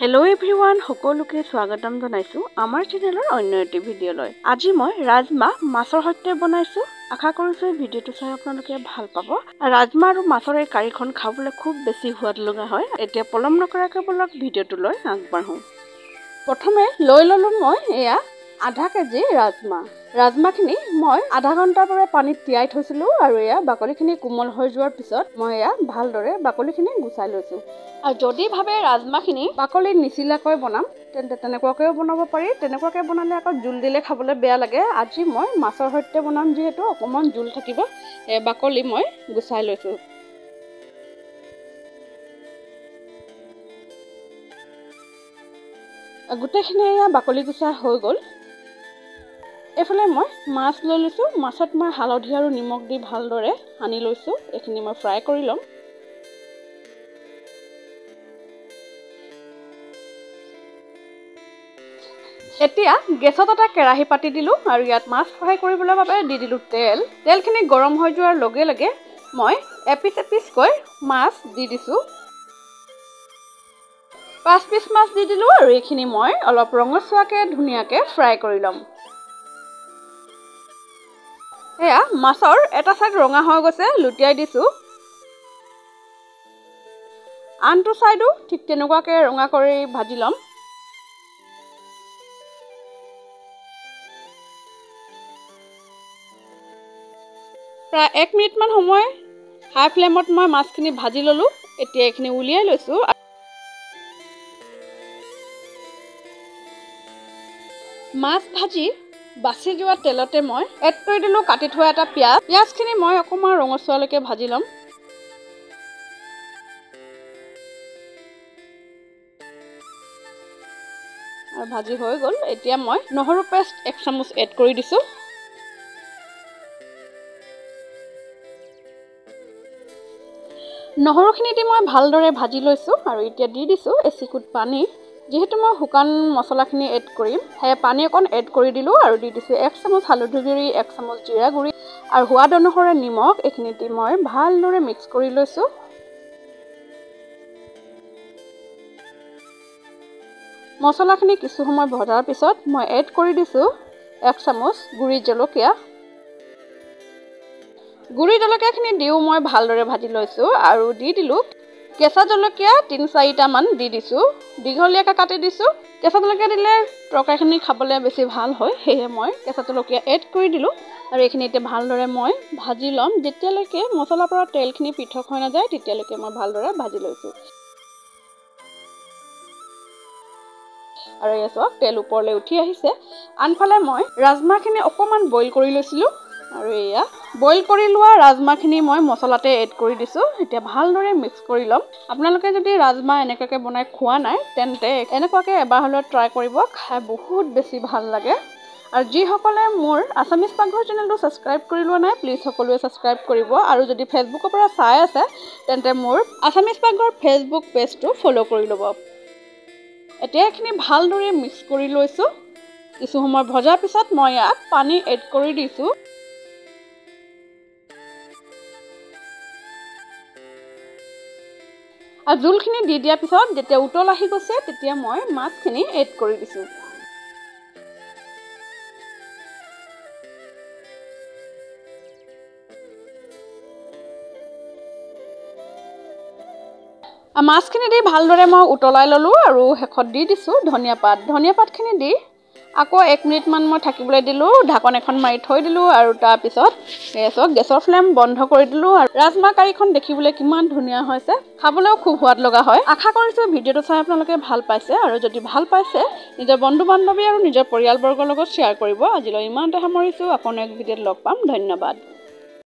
Hello everyone, সকলোকে স্বাগতম জনাইছো আমাৰ চেনেলৰ অন্য এটি ভিডিঅ'লৈ। আজি মই ৰাজমা মাছৰ সৈতে বনাইছো। আশা কৰিছো ভিডিঅ'টো চাই আপোনালোকে ভাল পাব। ৰাজমা আৰু মাছৰ এই কাৰীখন খাবলৈ খুব বেছি সোৱাদ লগা হয়। এতিয়া পলম নকৰাকৈ বলক ভিডিঅ'টোলৈ আগবাঢ়ো। প্ৰথমে লৈ ললো মই এয়া আধা কেজি ৰাজমা। ৰাজমাখিনি মই আধা ঘণ্টাৰ পৰা পানীত তিয়াই থৈছিলো আৰু এয়া বাকলিখিনি কোমল হৈ যোৱাৰ পিছত মই এয়া ভালদৰে বাকলিখিনি গুচাই লৈছো। আৰু যদি ভাবে ৰাজমাখিনি বাকলি নিচিলাকৈ বনাম তেন্তে তেনেকুৱাকৈও বনাব পাৰি। তেনেকুৱাকৈ বনালে আকৌ জোল দিলে খাবলৈ বেয়া লাগে। আজি মই মাছৰ সৈতে বনাম যিহেতু অকণমান জোল থাকিব, বাকলি মই গুচাই লৈছো। গোটেইখিনি এয়া বাকলি গুচা হৈ গ'ল। এইফালে মই মাছ লৈ লৈছোঁ। মাছত মই হালধি আৰু নিমখ দি ভালদৰে সানি লৈছোঁ। এইখিনি মই ফ্ৰাই কৰি ল'ম। এতিয়া গেছত এটা কেৰাহী পাতি দিলোঁ আৰু ইয়াত মাছ ফ্ৰাই কৰিবলৈ বাবে দি দিলোঁ তেল। তেলখিনি গৰম হৈ যোৱাৰ লগে লগে মই এপিচ এপিচকৈ মাছ দি দিছোঁ। 5 পিচ মাছ দি দিলোঁ আৰু এইখিনি মই অলপ ৰঙচুৱাকৈ ধুনীয়াকৈ ফ্ৰাই কৰি ল'ম। এয়া মাছৰ এটা চাইড ৰঙা হৈ গৈছে, লুটিয়াই দিছোঁ। আনটো চাইডো ঠিক তেনেকুৱাকৈ ৰঙা কৰি ভাজি ল'ম। প্ৰায় 1 মিনিটমান সময় হাই ফ্লেমত মই মাছখিনি ভাজি ল'লোঁ। এতিয়া এইখিনি উলিয়াই লৈছোঁ। মাছ ভাজি বাচি যোৱা তেলতে মই এড কৰি দিলোঁ কাটি থোৱা এটা পিঁয়াজ। পিঁয়াজখিনি মই অকণমান ৰঙচুৱালৈকে ভাজি ল'ম। আৰু ভাজি হৈ গ'ল। এতিয়া মই নহৰু পেষ্ট 1 চামুচ এড কৰি দিছোঁ। নহৰুখিনি দি মই ভালদৰে ভাজি লৈছোঁ আৰু এতিয়া দি দিছোঁ এচিকুট পানী। যিহেতু মই শুকান মছলাখিনি এড কৰিম, সেয়ে পানী অকণ এড কৰি দিলোঁ আৰু দি দিছোঁ 1 চামুচ হালধি গুড়ি, 1 চামুচ জিৰা গুড়ি আৰু সোৱাদ অনুসৰি নিমখ। এইখিনি দি মই ভালদৰে মিক্স কৰি লৈছোঁ। মছলাখিনি কিছু সময় ভজাৰ পিছত মই এড কৰি দিছোঁ 1 চামুচ গুড়ি জলকীয়া। গুড়ি জলকীয়াখিনি দিও মই ভালদৰে ভাজি লৈছোঁ আৰু দি দিলোঁ কেঁচা জলকীয়া 3-4টামান দি দিছোঁ। দীঘলীয়াকৈ কাটি দিছোঁ। কেঁচা জলকীয়া দিলে তৰকাৰীখিনি খাবলৈ বেছি ভাল হয়, সেয়ে মই কেঁচা জলকীয়া এড কৰি দিলোঁ আৰু এইখিনি এতিয়া ভালদৰে মই ভাজি ল'ম। যেতিয়ালৈকে মছলাৰ পৰা তেলখিনি পৃথক হৈ নাযায় তেতিয়ালৈকে মই ভালদৰে ভাজি লৈছোঁ। আৰু এয়া চাওক তেল ওপৰলৈ উঠি আহিছে। আনফালে মই ৰাজমাখিনি অকণমান বইল কৰি লৈছিলোঁ আৰু এয়া বইল কৰি লোৱা ৰাজমাখিনি মই মছলাতে এড কৰি দিছোঁ। এতিয়া ভালদৰে মিক্স কৰি ল'ম। আপোনালোকে যদি ৰাজমা এনেকুৱাকৈ বনাই খোৱা নাই তেন্তে এনেকুৱাকৈ এবাৰ হ'লেও ট্ৰাই কৰিব। খাই বহুত বেছি ভাল লাগে। আৰু যিসকলে মোৰ আছামিজ পাকঘৰ চেনেলটো ছাবস্ক্ৰাইব কৰি লোৱা নাই প্লিজ সকলোৱে ছাবস্ক্ৰাইব কৰিব। আৰু যদি ফেচবুকৰ পৰা চাই আছে তেন্তে মোৰ আছামিজ পাকঘৰ ফেচবুক পেজটো ফ'ল' কৰি ল'ব। এতিয়া এইখিনি ভালদৰে মিক্স কৰি লৈছোঁ। কিছু সময় ভজাৰ পিছত মই ইয়াত পানী এড কৰি দিছোঁ। আৰু জোলখিনি দি দিয়াৰ পিছত যেতিয়া উতল আহি গৈছে তেতিয়া মই মাছখিনি এড কৰি দিছোঁ। মাছখিনি দি ভালদৰে মই উতলাই ল'লোঁ আৰু শেষত দি দিছোঁ ধনিয়া পাত। ধনিয়া পাতখিনি দি আকৌ 1 মিনিটমান মই থাকিবলৈ দিলোঁ। ঢাকন এখন মাৰি থৈ দিলোঁ আৰু তাৰপিছত গেছৰ ফ্লেম বন্ধ কৰি দিলোঁ। আৰু ৰাজমা কাৰীখন দেখিবলৈ কিমান ধুনীয়া হৈছে, খাবলৈও খুব সোৱাদ লগা হয়। আশা কৰিছোঁ ভিডিঅ'টো চাই আপোনালোকে ভাল পাইছে আৰু যদি ভাল পাইছে নিজৰ বন্ধু বান্ধৱী আৰু নিজৰ পৰিয়ালবৰ্গৰ লগত শ্বেয়াৰ কৰিব। আজিলৈ ইমানতে সামৰিছোঁ। আকৌ নেক্সট ভিডিঅ'ত লগ পাম। ধন্যবাদ।